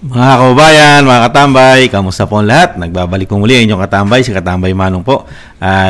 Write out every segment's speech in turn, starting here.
Mga kababayan, mga katambay, kamusta po ang lahat? Nagbabalik po muli ang inyong katambay, si Katambay Manong po,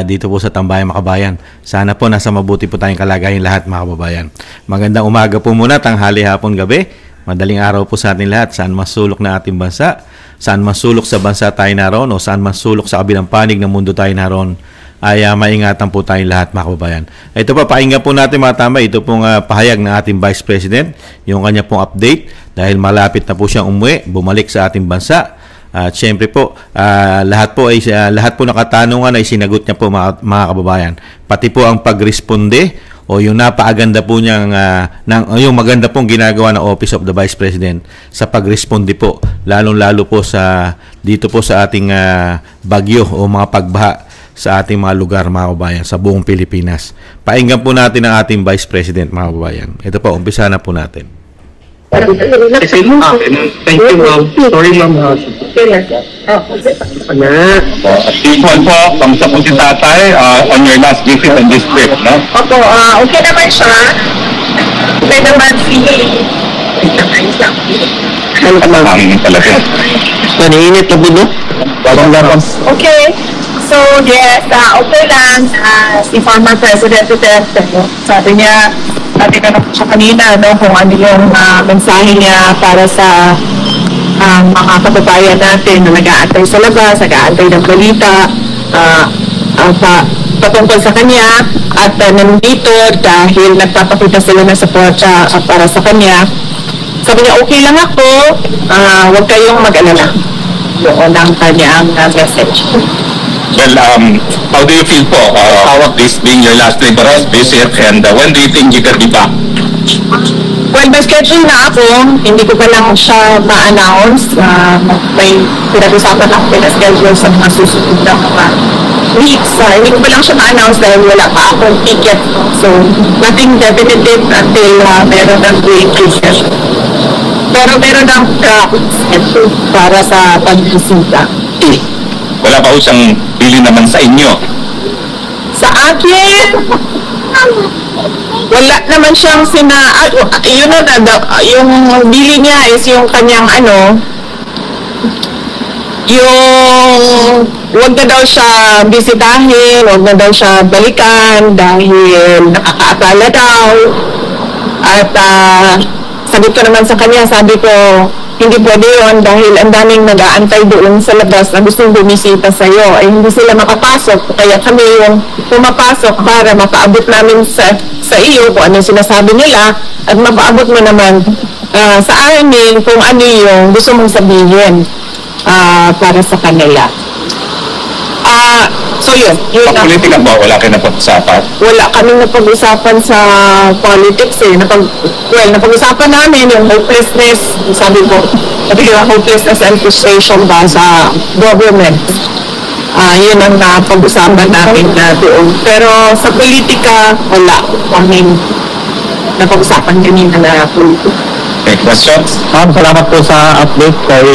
dito po sa Tambayan Makabayan. Sana po nasa mabuti po tayong kalagayan lahat, mga kababayan. Magandang umaga po muna, tanghali, hapon, gabi. Madaling araw po sa atin lahat, saan masulok na ating bansa, saan masulok sa bansa tayo naroon, o saan masulok sa kabilang panig ng mundo tayo naroon, ay maingatan po tayong lahat, mga kababayan. Ito pa, pakinggan po natin mga tambay, ito pong pahayag ng ating Vice President, yung kanya pong update, dahil malapit na po siyang umuwi, bumalik sa ating bansa. At syempre po, lahat po ng katanungan ay sinagot niya po, mga kababayan. Pati po ang pagresponde o yung napaaganda po niyang yung maganda pong ginagawa ng Office of the Vice President sa pagresponde po, lalong-lalo po dito po sa ating bagyo o mga pagbaha sa ating mga lugar, mga kababayan, sa buong Pilipinas. Painggan po natin ang ating Vice President, mga kababayan. Ito po, umpisa na po natin. Thank you, ma'am. Sorry, ma'am. Usual po, kamusta po si tatay on your last visit on this trip, no? Opo, okay naman siya. Okay naman Ang talaga. Naniinit na bulo. Okay. So, yes, okay lang. Si former President Duterte, sabi niya na siya kanina, no, kung ano yung mensahe niya para sa mga kababayan natin na nag-aantay sa labas, nag-aantay ng balita, patungkol sa kanya, at nandito dahil nagpapakita sila ng support para sa kanya. Sabi niya, okay lang ako, huwag kayong mag-alala. Yun ang kanyang message. Well, how do you feel po? How of this being your last liberal visit, and when do you think you can be back? Well, may schedule na ako. Hindi ko pa lang siya ma-announce. May pinag-usapan ako pina-schedule sa mga susunod na mga weeks. Hindi ko pa lang siya ma-announce dahil wala pa akong ticket. So, nothing definitive until meron ng break session. Pero meron ng schedule para sa pag-visita. Wala pa ho siyang bili naman sa inyo? Sa akin, wala naman siyang yung bili niya is yung kanyang yung wag na daw siya bisitahin, wag na daw siya balikan dahil nakakaatala daw. At sabi ko naman sa kanya, sabi ko, hindi pwede yun dahil ang daming nag-aantay doon sa labas na gustong bumisita sa iyo. Ay hindi sila makapasok. Kaya kami yung pumapasok para mapaabot namin sa iyo kung ano sinasabi nila at mapaabot mo naman sa amin kung ano yung gusto mong sabihin para sa kanila. So yun. Politika ba? Wala kayo napag-usapan? Wala kaming napag-usapan sa politics eh. Napag-usapan namin yung hopelessness, sabi ko hopelessness and frustration ba sa government. Yun ang napag-usapan namin na doon. Pero sa politika, wala kaming napag-usapan kanina na politika. Okay, questions? Ma'am, salamat po sa update kay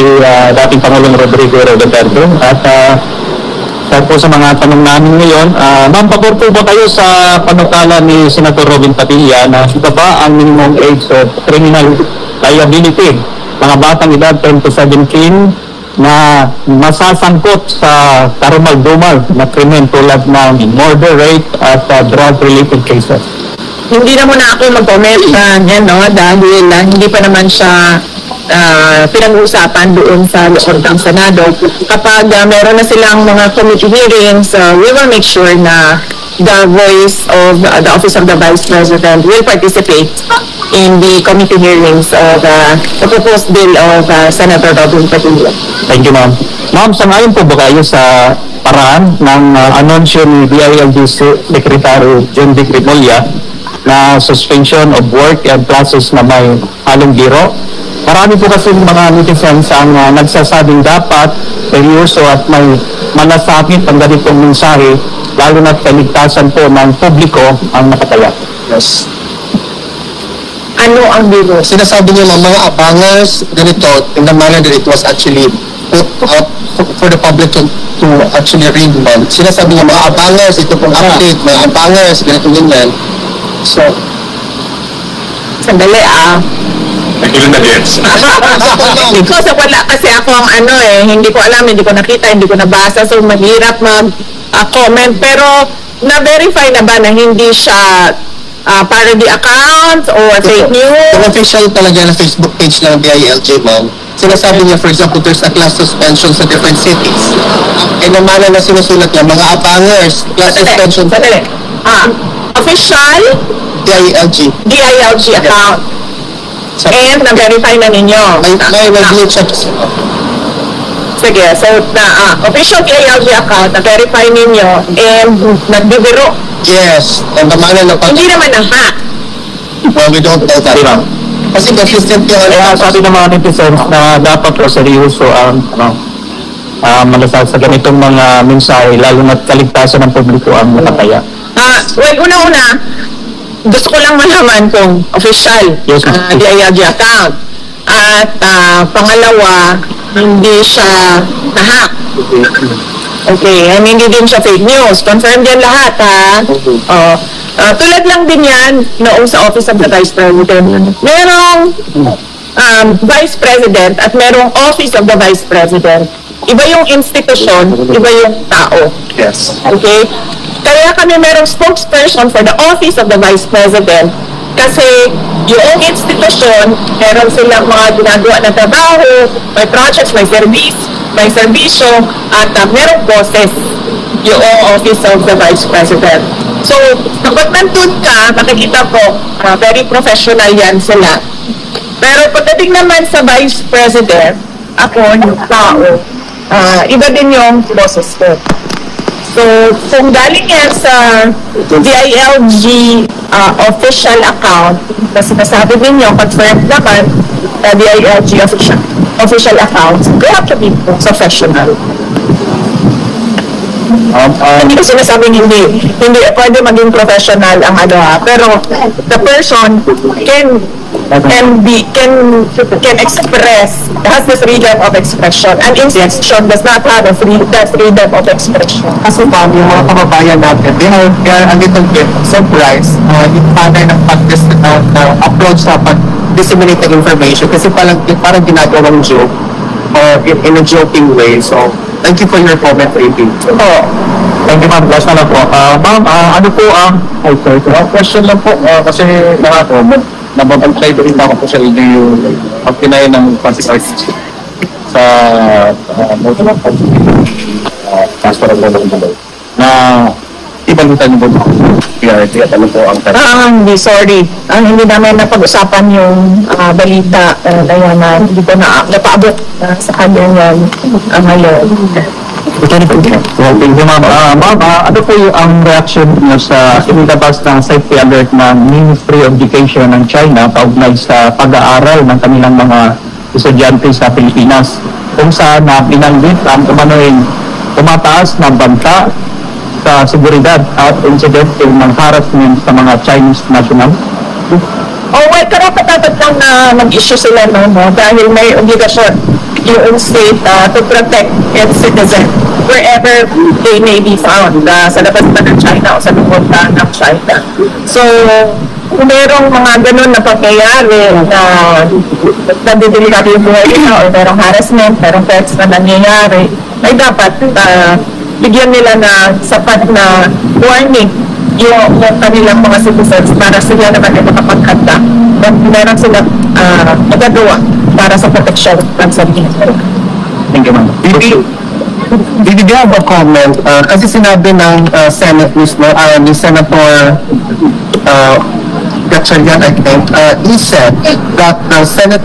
dating Pangulong Rodrigo Duterte. At po sa mga tanong namin ngayon, ma'am, pabor po ba kayo sa panukala ni Senator Robin Padilla na ibaba ang minimum age of criminal liability, mga batang edad 10 to 17 na masasangkot sa karumal-dumal na krimen tulad ng murder, rape at drug-related cases? Hindi na muna ako mag-comment yan, no? Dahil hindi pa naman siya pinag-uusapan doon sa loob ng Senado. Kapag meron na silang mga committee hearings, we will make sure na the voice of the Office of the Vice President will participate in the committee hearings of the proposed bill of Senator Robin Padilla. Thank you, ma'am. Ma'am, sangayon po ba kayo sa paraan ng anunsyo ni DILG Secretary John Vic Remulla na suspension of work and classes na may halong biro? Marami po kasi mga netizens ang nagsasabing dapat seryoso at may malasakit ang ganitong mensahe, lalo na kaligtasan po ng publiko ang nakataya. Yes. Ano ang biro? Sinasabi niyo mga abangers ganito in the manner that it was actually put out for the public to actually read about. Sinasabi niyo mga abangers, ito pong update, mga abangers, ganito ganyan. So, sandali Even the gets. Because wala kasi ako ang hindi ko alam, hindi ko nakita, hindi ko nabasa, so mahirap mag-comment. Pero na-verify na ba na hindi siya parody account or fake news? Yung official talaga na Facebook page ng DILG, ma'am, sinasabi niya, for example, there's a class suspension sa different cities. And naman na sinusulat niya, mga abangers, class suspension. Sadali. Official DILG account. And na-verify na ninyo. May review checks. Sige, so official DILG account, na-verify ninyo, and nagbibiro. Yes. And naman na Hindi naman na-hack. well, we don't know that. Kasi consistent yung Sabi ng mga netizens na dapat po seryoso ang malasal sa ganitong mga mensahe, lalo na't kaligtasan ng publiko ang nakataya. Well, una-una, gusto ko lang malaman kung official Yes, ma'am. DILG account. At pangalawa, hindi siya na-hack. Okay, and hindi din siya fake news. Confirm yan lahat, ha? Tulad lang din yan noong sa Office of the Vice President. Merong Vice President at merong Office of the Vice President. Iba yung institusyon, iba yung tao. Yes. Okay? Kaya kami merong spokesperson for the Office of the Vice President kasi yung institusyon, meron silang mga ginagawa na trabaho, may projects, may serbisyo, at merong boses yung Office of the Vice President. So, kapag nandun ka, makikita ko, very professional yan sila. Pero pagdating naman sa Vice President, ako, yung tao, iba din yung boses ko. So, kung galing yan sa DILG official account, na sinasabi ninyo, confirmed naman na DILG official account, they have to be professional. Hindi ko sinasabing hindi pwede maging professional ang pero the person can express, has the freedom of expression. An institution does not have that freedom of expression. Kasi yung mga kababayan natin, they are a little bit surprised yung manner ng pag-upload sa pag-disseminate ng information kasi parang ginagawang joke or in a joking way. So, thank you for your comment, Raby. Thank you, ma'am. Last na lang po. Ma'am, ano po ang... Question lang po, kasi nababantay din ako po sa inyo yung pagpinayan ng Francis Arts sa motor ng transfer of law na ibalitan niyo po PRT at ano po ang Hindi, sorry. Hindi namin napag-usapan yung balita na yan na hindi ko napaabot sa kanya yan ngayon. Thank you, ma'am. Ma'am, ano po ang reaction niyo sa inilabas ng safety alert ng Ministry of Education ng China kaugnay sa pag-aaral ng kanilang mga estudyante sa Pilipinas kung saan binanggit ang tumataas na banta sa seguridad at incident ng harassment sa mga Chinese national? Well, karapat-dapat lang na mag-issue sila dahil may obligasyon yung state to protect its citizens wherever they may be found sa labas pa ng China o sa loob ng China. So, kung merong mga ganun na pangyayari na nadidelikado yung buhay nila o merong harassment, merong threats na nangyayari, ay dapat bigyan nila na sapat na warning yung kanilang mga citizens para sila naman ay makapaghanda at meron silang magagawa para sa protection ng sarili. Thank you, ma'am. Did you have a comment? Kasi sinabi ng Senate mismo, ni Senator Gatchalian, I think, he said that the Senate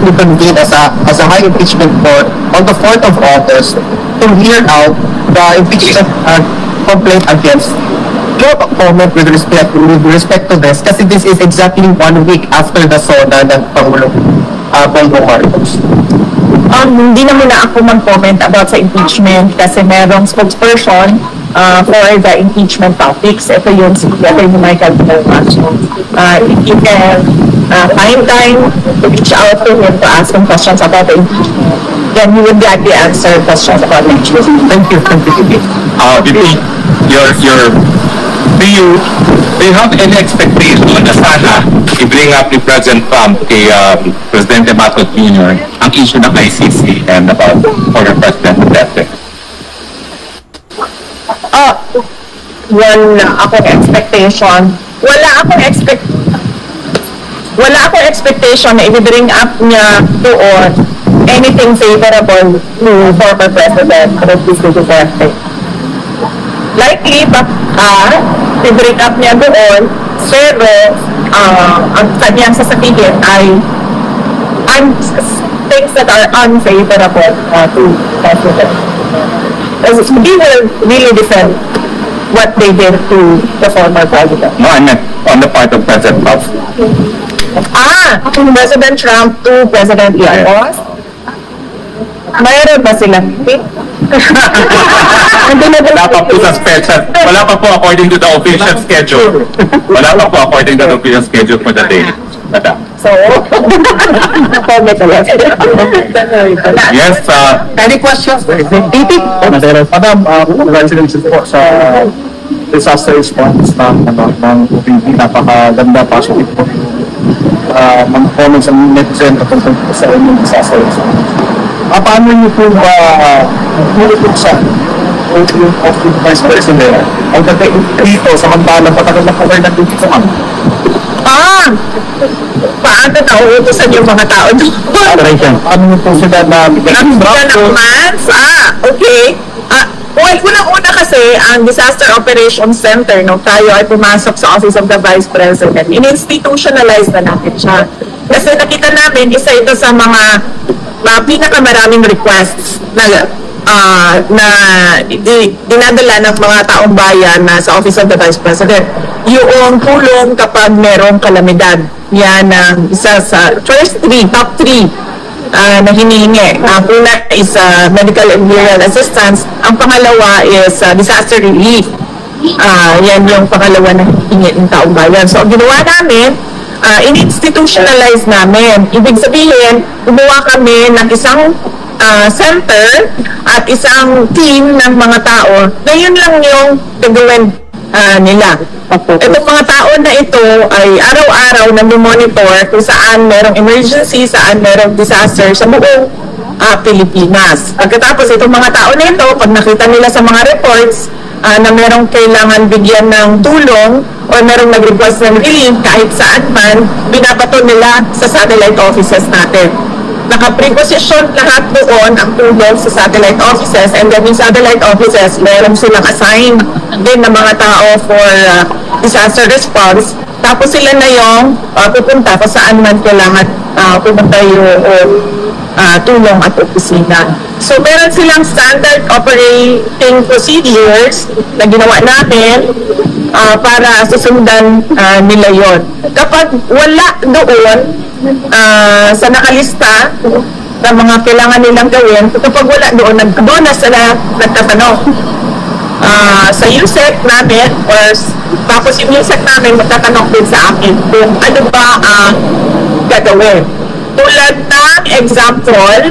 will convene as a high impeachment court on the 4th of August to hear out the impeachment complaint against. Do you have a comment with respect to this? Kasi this is exactly 1 week after the SONA ng Pangulong Bongbong Marcos. Hindi na muna ako mag-comment about sa impeachment kasi merong spokesperson for the impeachment topics. Ito yung Michael Thomas. If you can find time to reach out to him to ask him questions about the impeachment, then you would gladly answer questions about the impeachment. Thank you. do you have any expectation na sana i-bring up ni President Trump kay Presidente Marcos Jr. ang issue ng ICC and about former President Duterte. Wala akong expectation. Wala akong expectation na i-bring up niya doon anything favorable to former President Rodrigo Duterte. Likely, i-bring up niya doon, pero ang kanyang sasabihin ay things that are unfavorable to President. He will really defend what they did to the former president. No, I meant on the part of President Trump. President Trump to President Marcos? Mayroon ba sila? Wala pa po sa special. Wala pa po according to the official schedule. Wala pa po according to the official schedule for the day. So, yes, Any questions? Madam, congratulations po sa disaster response ng OPP. Napakaganda, positive po. Mga comments ang netizen patungkol sa inyong disaster response. Paano niyo po hulipin sa yung of the Vice President ang dating dito samantalang patagal na cover natin dito, ma'am? paano nauutosan yung mga tao doon? Ano niyo po sila na Okay. Well, unang-una kasi, ang Disaster Operations Center, nung tayo ay pumasok sa Office of the Vice President, in-institutionalize na natin siya. Kasi nakita namin, isa ito sa mga pinakamaraming requests na dinadala ng mga taong bayan na sa Office of the Vice President. Yung tulong kapag merong kalamidad. Yan ang isa sa top 3 na hinihingi. Ang una is medical and burial assistance. Ang pangalawa is disaster relief. Yan yung pangalawa na hinihingi ng taong bayan. So, ang ginawa namin, in-institutionalize namin. Ibig sabihin, gumawa kami ng isang center at isang team ng mga tao na yun lang yung gagawin nila. Itong mga tao na ito ay araw-araw na monitor kung saan merong emergency, saan merong disaster sa buong Pilipinas. Pagkatapos itong mga tao na ito, pag nakita nila sa mga reports na merong kailangan bigyan ng tulong o merong nag-request ng relief kahit saan man, binabato nila sa satellite offices natin. Nakapreposisyon lahat doon ang tulong sa satellite offices, and then yung satellite offices, meron silang assign din ng mga tao for disaster response. Tapos sila na yung pupunta kung saan man kailangan pumunta yung tulong at opisina. So meron silang standard operating procedures na ginawa natin para susundan nila yon. Kapag wala doon sa nakalista na mga kailangan nilang gawin, kapag wala doon na sila nagtatanong sa USEC namin, or tapos yung USEC namin magtatanong din sa akin kung ano ba ang gagawin. Tulad ng example,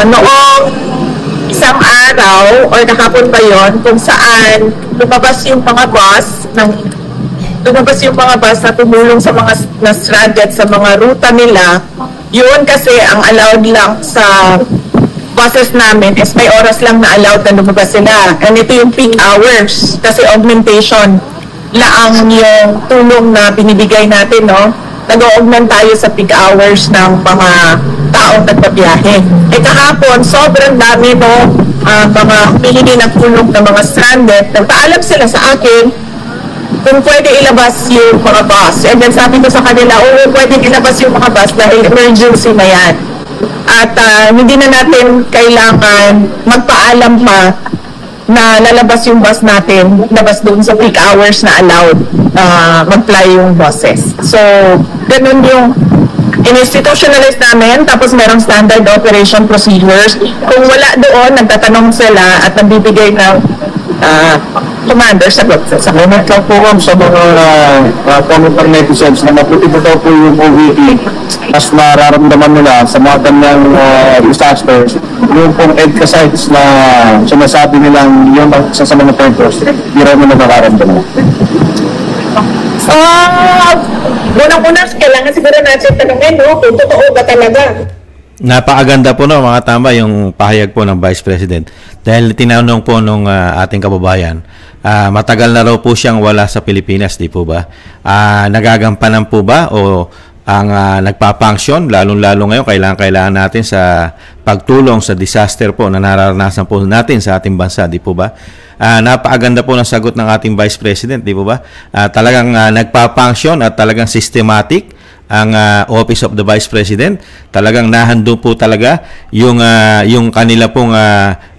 noong isang araw or kahapon pa yon, kung saan lumabas yung mga bus na tumulong sa mga na-stranded sa mga ruta nila. Yun kasi ang allowed lang sa buses namin is may oras lang na allowed na lumabas sila. And ito yung peak hours kasi augmentation laang yung tulong na binibigay natin, no? Nag-augment tayo sa peak hours ng mga taong nagpabiyahe. Kahapon, sobrang dami, no, mga humihingi ng tulong ng mga stranded. Nagpaalam sila sa akin kung pwede ilabas yung mga bus. And then sabi ko sa kanila, pwede ilabas yung mga bus dahil emergency na yan. At hindi na natin kailangan magpaalam pa na lalabas yung bus natin, labas doon sa peak hours na allowed mag-fly yung buses. So, ganun yung in-institutionalize namin, tapos merong standard operation procedures. Kung wala doon, nagtatanong sila at nagbibigay ng commander sa Comment lang po, ma'am, sa mga comment ng netizens na mabuti po daw po yung OVP, mas mararamdaman nila sa mga kanyang disasters yung pong EDCA sites na sinasabi nilang yung isa sa mga purpose, hindi rin mo nakakaramdaman. Unang-una, kailangan siguro natin tanongin, no, kung totoo ba talaga. Napakaganda po no, mga tamba, yung pahayag po ng Vice President. Dahil tinanong po nung ating kababayan, matagal na raw po siyang wala sa Pilipinas, di po ba? Nagagampanan po ba o ang nagpapanksyon, lalong-lalo ngayon, kailangan natin sa pagtulong sa disaster po na nararanasan po natin sa ating bansa, di po ba? Napakaganda po ng sagot ng ating Vice President, di po ba? Talagang nagpapanksyon at talagang systematic ang Office of the Vice President. Talagang nahandun po talaga yung kanila pong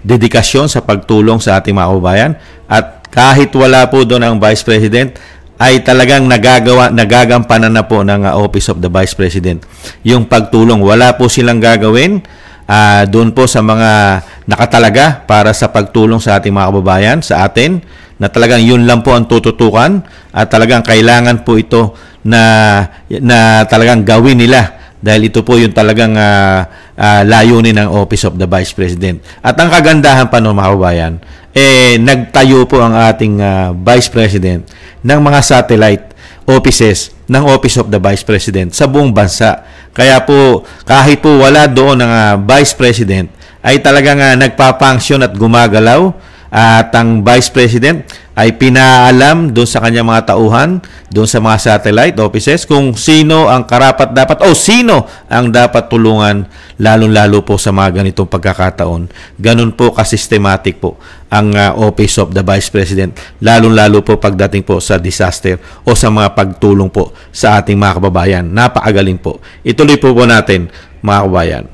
dedikasyon sa pagtulong sa ating mga kababayan. At kahit wala po doon ang Vice President, ay talagang nagagampanan na po ng Office of the Vice President yung pagtulong. Wala po silang gagawin doon po sa mga nakatalaga para sa pagtulong sa ating mga kababayan, sa atin, na talagang yun lang po ang tututukan at talagang kailangan po ito na talagang gawin nila dahil ito po yung talagang layunin ng Office of the Vice President. At ang kagandahan pa no, mga kababayan, nagtayo po ang ating Vice President ng mga satellite offices ng Office of the Vice President sa buong bansa. Kaya po, kahit po wala doon ng Vice President, ay talagang nagpapanksyon at gumagalaw. At ang Vice President ay pinaalam doon sa kanyang mga tauhan, doon sa mga satellite offices, kung sino ang karapat-dapat o sino ang dapat tulungan, lalong-lalo po sa mga ganitong pagkakataon. Ganun po kasystematic po ang Office of the Vice President, lalong-lalo po pagdating po sa disaster o sa mga pagtulong po sa ating mga kababayan. Napakagaling po. Ituloy po natin, mga kababayan.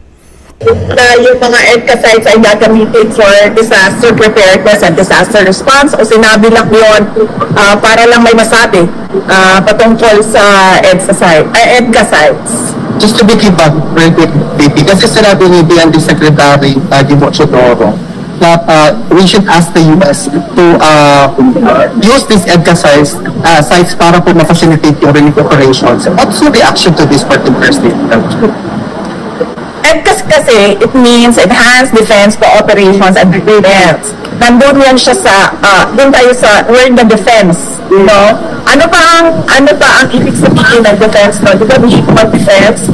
Na yung mga EDCA sites ay gagamitin for disaster preparedness and disaster response, o sinabi lang yun para lang may masabi patungkol sa EDCA sites. Just to be back real quick, BP, kasi sinabi ni DND Secretary Gimo Chodoro that we should ask the US to use these EDCA sites para po ma-facilitate yung relief operations. What's your reaction to this particular statement? EDCA kasi, it means Enhanced Defense Cooperations and Agreements. Nandun yan siya sa, dun tayo sa word na defense, you know? Ano pa ang ibig sabihin ng defense, no? Di ba, mutual defense,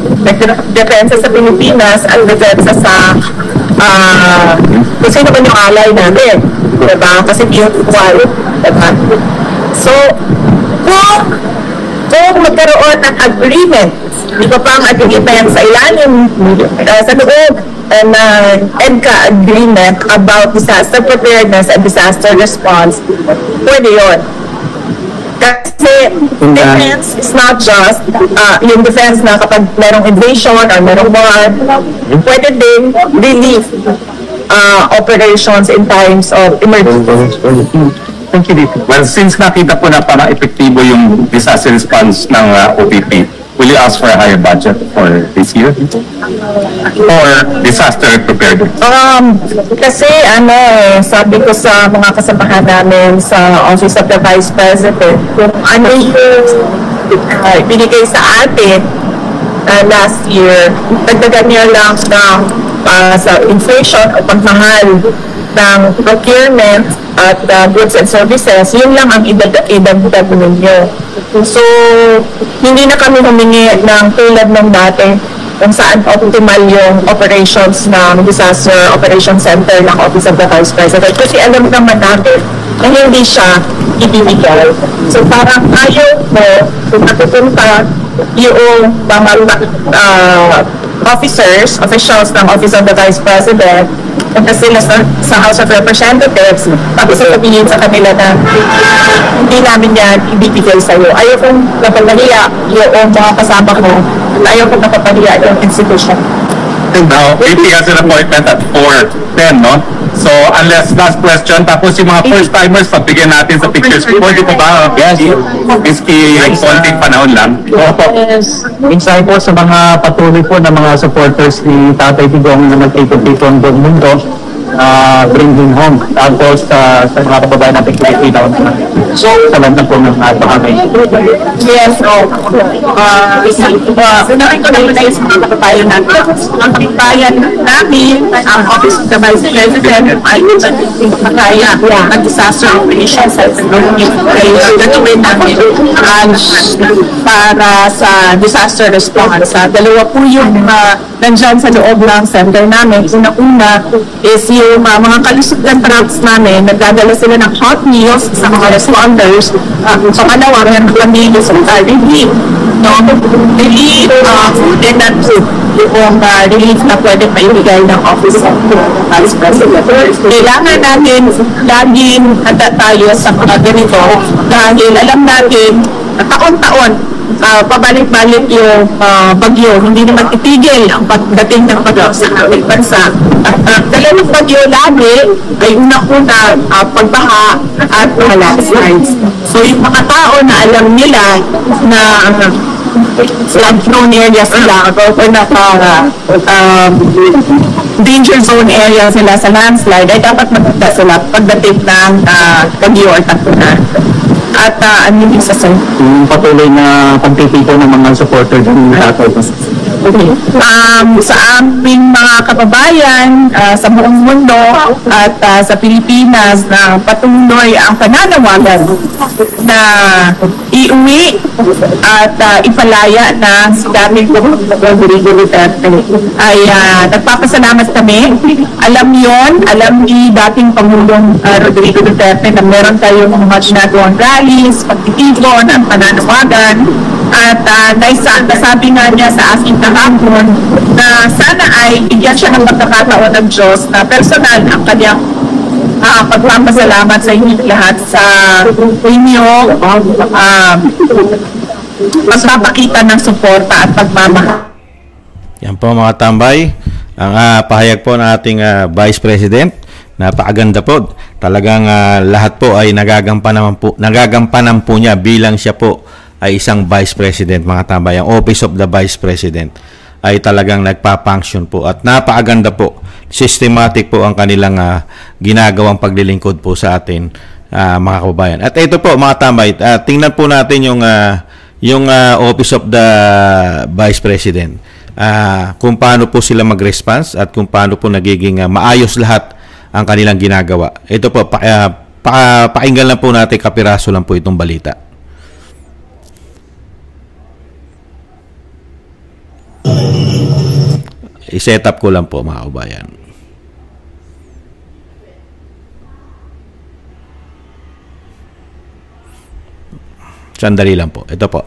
defense sa Pilipinas, ang defense sa, kung sino ba yung alay namin, diba? Kasi mutual, diba? So, kung magkaroon ng agreement, di ba pang agreement sa ilalim, sa loob ng EDCA agreement about disaster preparedness and disaster response, pwede yun. Kasi defense is not just yung defense na kapag merong invasion or merong war, pwede din relief operations in times of emergency. Thank you, DP. Well, since nakita po na parang epektibo yung disaster response ng OPP, will you ask for a higher budget for this year? Or disaster preparedness? Kasi sabi ko sa mga kasamahan namin sa Office of the Vice President, kung ano yung binigay sa atin last year, nagdagan niya lang ng sa inflation o pagmahal ng procurement at goods and services, yun lang ang idagdag ninyo. So, hindi na kami humingi ng tulad ng dati kung saan optimal yung operations ng Disaster Operations Center ng Office of the Vice President. Kasi alam naman natin na hindi siya ibibigay. So, parang ayaw mo kung natupunta yung mga officials ng Office of the Vice President, punta sila sa House of Representatives, tapos sasabihin sa kanila na hindi namin yan ibibigay sa'yo. Ayaw kong napapahiya yung mga kasama ko, ayaw kong napapahiya yung institution. Now, AP has an appointment at 4:10, no? So, unless last question, tapos yung mga first-timers, pagbigyan natin sa pictures before, di ba ba? Yes. Miski konting panahon lang. Yes. Minsan po sa mga patuloy po ng mga supporters ni Tatay Digong na nag-ikot dito ang buong mundo, bringing home tapos sa mga kababayan natin Pilipino. So, salamat po ng kami. Yes, unahin ko naman ay sa mga kababayan natin. Ang kababayan namin, ang Office of the Vice President, ay makaya ang disaster operations at gagawin namin para sa disaster response. Dalawa po yung nandyan sa loob ng center namin. Una-una is yung mga kalusugan trucks namin, nagdadala sila ng hot meals sa mga responders. Pangalawa, meron kami yung relief. Relief, food and not food. Yung relief na pwede maibigay ng Office of the Vice President. Kailangan natin laging handa tayo sa mga ganito dahil alam natin taon-taon pabalik-balik yung bagyo. Hindi naman itigil ang pagdating ng bagyo sa aming bansa. Dalawang bagyo lagi ay unang-una pagbaha at mga landslides. So yung mga tao na alam nila na flood-prone areas sila o danger zone area sila sa landslide ay dapat maganda sila pagdating ng bagyo or tagpunan. At ano yung sa Yung patuloy na pagtitipon ng mga supporter ng tatay. Sa aming mga kababayan sa buong mundo at sa Pilipinas na patuloy ang pananawagan na iuwi at ipalaya na si dating Rodrigo Duterte ay nagpapasalamat kami. Alam ni dating Pangulong Rodrigo Duterte na meron tayong mga ginagawang rallies, pagtitipon, ang pananawagan. At nasabi nga niya sa aking kahapon na sana ay bigyan siya ng pagkakataon ng Diyos na personal ang kanyang pagpapasalamat sa inyo lahat sa inyo magpapakita ng suporta at pagmamahal. Yan po mga tambay, ang pahayag po ng ating Vice President. Napakaganda po. Talagang lahat po ay nagagampanan po niya bilang siya po ay isang Vice President, mga tambay. Ang Office of the Vice President ay talagang nagpa-function po at napakaganda po. Systematic po ang kanilang ginagawang paglilingkod po sa atin, mga kababayan. At ito po mga tambay, tingnan po natin yung Office of the Vice President. Kung paano po sila mag-response at kung paano po nagiging maayos lahat ang kanilang ginagawa. Ito po, pakinggan lang po natin, kapiraso lang po itong balita. I-set up ko lang po mga kabayan. Sandali lang po. Ito po.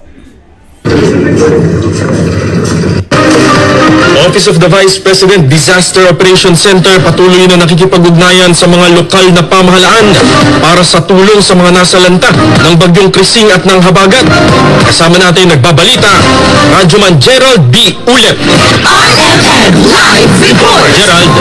Office of the Vice President Disaster Operations Center patuloy na nakikipag-ugnayan sa mga lokal na pamahalaan para sa tulong sa mga nasalanta ng bagyong Krising at ng Habagat. Kasama natin nagbabalita, Radyoman Gerald B. Ulep. RMN Live Report! Gerald.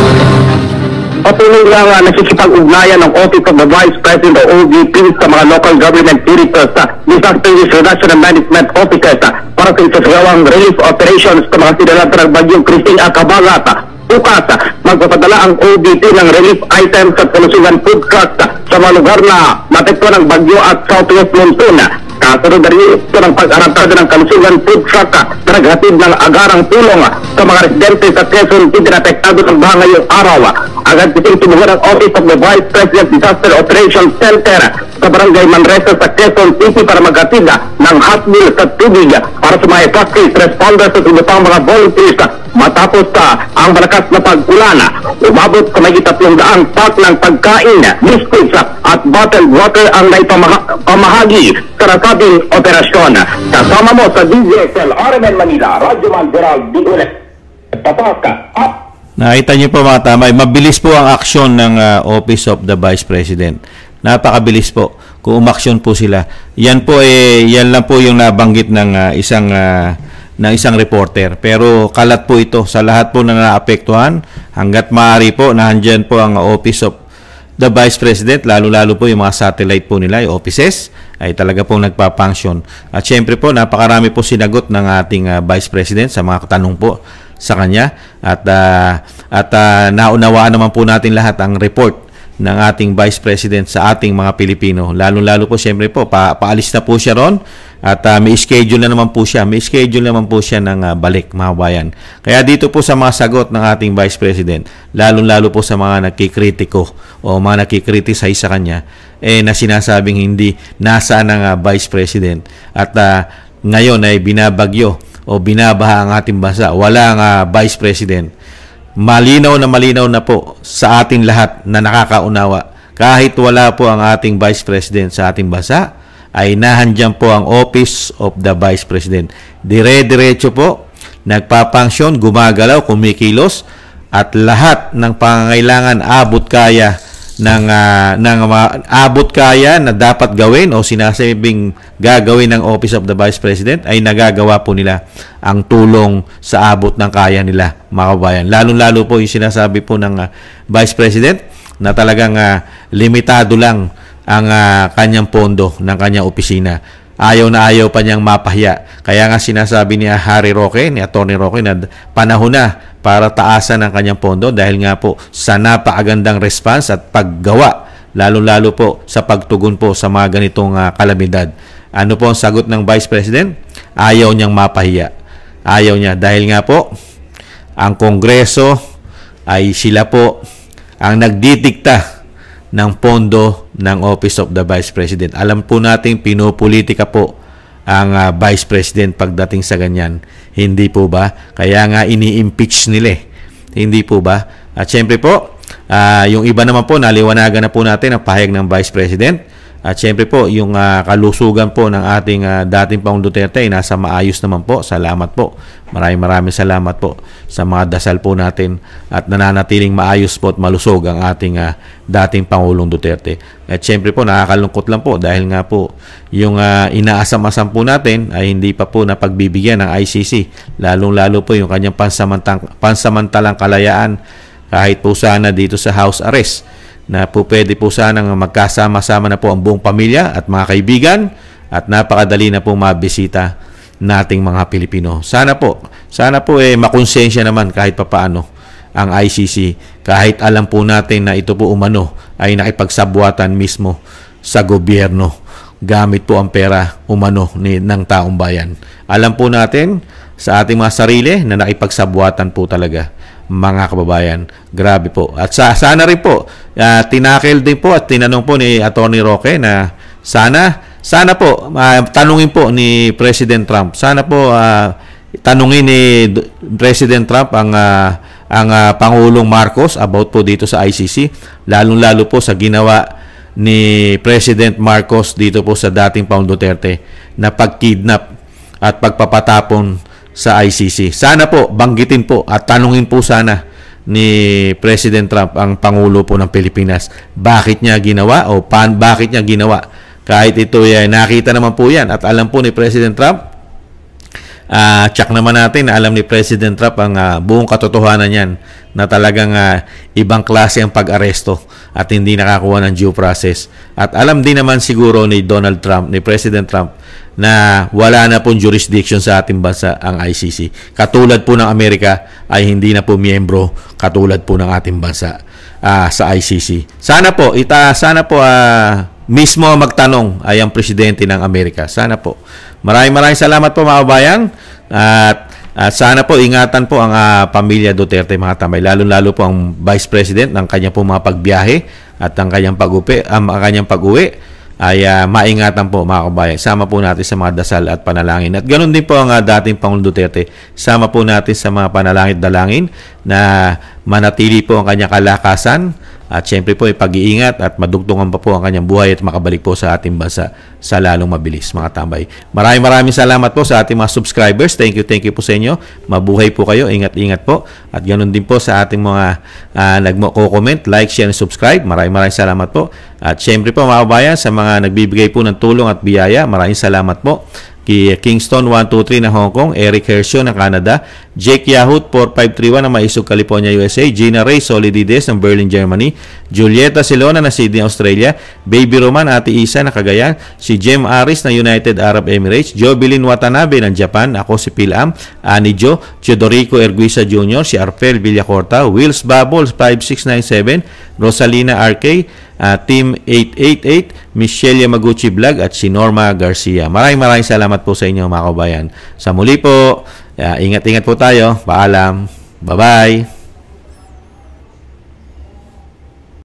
Patuloy lang nakikipag-ugnayan ng Office of the Vice President o OVP sa mga local government directors sa Disaster Risk Reduction and Management Offices para sa isasagawang relief operations sa mga sinalanta ng bagyong Krising at Habagat. Bukas, magpapadala ang OVP ng relief items at kalusugan food trucks sa mga lugar na naapektuhan ng bagyo at southwest monsoon. Kasunod na rin ito ng pag-arantado ng kalusugan food truck na naghatid ng agarang tulong sa mga residente sa Quezon City na apektado ng baha ngayong araw. Agad kasing tumuhan ang Office of the Vice President Disaster Operations Center sa Barangay Manresa sa Quezon City para maghatid ng hot meals at tubig para sa mga evacuees, responders at iba pang mga volunteers. Matapos ang malakas na pag-ulan, umabot sa may 300 pack ng pagkain, biscuits at bottled water ang naipamahagi sa nasabing operasyon. Kasama mo sa DZSL RMN Manila, Radyoman Gerald B. Ulep. Tapak up! Nakita niyo po mga tamay, mabilis po ang aksyon ng Office of the Vice President. Napakabilis po kung umaksyon po sila. Yan po yan lang po yung nabanggit ng isang reporter. Pero kalat po ito sa lahat po na naapektuhan. Hanggat maaari po, nandiyan po ang Office of the Vice President, lalo-lalo po yung mga satellite po nila, yung offices, ay talaga pong nagpa-function. At syempre po, napakarami po sinagot ng ating Vice President sa mga katanong po sa kanya. At at naunawaan naman po natin lahat ang report ng ating Vice President sa ating mga Pilipino. Lalo-lalo po siyempre po paalis na po siya ron at may schedule na naman po siya. May schedule naman po siya ng balik, mga bayan. Kaya dito po sa mga sagot ng ating Vice President, lalo-lalo po sa mga nakikritiko o mga nakikriticize sa kanya, na sinasabing hindi nasa ng Vice President at ngayon ay binabagyo o binabaha ang ating bansa. Wala ang Vice President. Malinaw na po sa ating lahat na nakakaunawa. Kahit wala po ang ating Vice President sa ating bansa, ay nahandyan po ang Office of the Vice President. Dire-diretso po, nagpapangsyon, gumagalaw, kumikilos, at lahat ng pangangailangan abot kaya abot kaya na dapat gawin o sinasabing gagawin ng Office of the Vice President ay nagagawa po nila ang tulong sa abot ng kaya nila, mga kabayan. Lalo-lalo po yung sinasabi po ng Vice President na talagang limitado lang ang kanyang pondo ng kanyang opisina. Ayaw na ayaw pa niyang mapahiya. Kaya nga sinasabi ni Atty. Roque na panahon na para taasan ang kanyang pondo dahil nga po sa napakagandang response at paggawa, lalo-lalo po sa pagtugon po sa mga ganitong kalamidad. Ano po ang sagot ng Vice President? Ayaw niyang mapahiya. Ayaw niya dahil nga po ang Kongreso ay sila po ang nagdidikta ng pondo ng Office of the Vice President. Alam po natin, pinopolitika po ang Vice President pagdating sa ganyan. Hindi po ba? Kaya nga ini-impeach nila eh. Hindi po ba? At syempre po, yung iba naman po, naliwanagan na po natin ang pahayag ng Vice President. At syempre po, yung kalusugan po ng ating dating Pangulong Duterte ay nasa maayos naman po. Salamat po. Maraming salamat po sa mga dasal po natin at nananatiling maayos po at malusog ang ating dating Pangulong Duterte. At syempre po, nakakalungkot lang po dahil nga po yung inaasam-asam po natin ay hindi pa po napagbibigyan ng ICC. Lalong-lalo po yung kanyang pansamantalang kalayaan kahit po sana dito sa house arrest na po pwede po sanang magkasama-sama na po ang buong pamilya at mga kaibigan at napakadali na po mabisita nating mga Pilipino. Sana po makonsensya naman kahit papaano ang ICC kahit alam po natin na ito po umano ay nakipagsabwatan mismo sa gobyerno gamit po ang pera umano ng taong bayan. Alam po natin sa ating mga sarili na nakipagsabwatan po talaga, mga kababayan. Grabe po. At sana rin po, tinakil din po at tinanong po ni Atty. Roque na sana po, tanungin po ni President Trump. Sana po, tanungin ni President Trump ang Pangulong Marcos about po dito sa ICC. Lalong-lalo po sa ginawa ni President Marcos dito po sa dating Pangulong Duterte na pagkidnap at pagpapatapon sa ICC. Sana po, banggitin po at tanungin po sana ni President Trump ang Pangulo po ng Pilipinas. Bakit niya ginawa o bakit niya ginawa? Kahit ito nakita naman po yan at alam po ni President Trump, check naman natin na alam ni President Trump ang buong katotohanan yan na talagang ibang klase ang pag-aresto at hindi nakakuha ng due process. At alam din naman siguro ni Donald Trump, ni President Trump, na wala na pong jurisdiction sa ating bansa ang ICC. Katulad po ng Amerika ay hindi na po miyembro katulad po ng ating bansa sa ICC. Sana po mismo magtanong ay ang presidente ng Amerika. Sana po. Maraming salamat po, mga kabayan. At sana po ingatan po ang pamilya Duterte, mga tambay. Lalo-lalo po ang Vice President ng kanyang po mga pagbiyahe at ang kanyang pag-uwi ay maingatan po, mga kabayan. Sama po natin sa mga dasal at panalangin. At ganoon din po ang dating Pangulong Duterte. Sama po natin sa mga panalangin-dalangin na manatili po ang kanyang kalakasan at syempre po pag-iingat at madugtungan pa po ang kanyang buhay at makabalik po sa ating bansa sa lalong mabilis, mga tambay. Maraming salamat po sa ating mga subscribers. Thank you po sa inyo. Mabuhay po kayo. Ingat po. At ganoon din po sa ating mga nagko-comment, like, share, and subscribe. Maraming salamat po. At syempre po, mga kabayan, sa mga nagbibigay po ng tulong at biyaya, maraming salamat po. Kingston 123 ng Hong Kong, Eric Hershio ng Canada, Jake Yahut 4531 ng Maisog, California, USA, Gina Ray Solidides ng Berlin, Germany, Julieta Silona ng Sydney, Australia, Baby Roman, Ate Isa ng Cagayan, si Jem Aris ng United Arab Emirates, Jobilin Watanabe ng Japan, ako si Pilam, Ani Jo, Teodorico Erguisa Jr., si Arfel Villacorta, Wills Bubbles 5697, Rosalina RK, Team 888, Michelle Yamaguchi Vlog at si Norma Garcia. Maraming salamat po sa inyo mga kabayan. Sa muli po, ingat-ingat po tayo. Paalam. Bye-bye.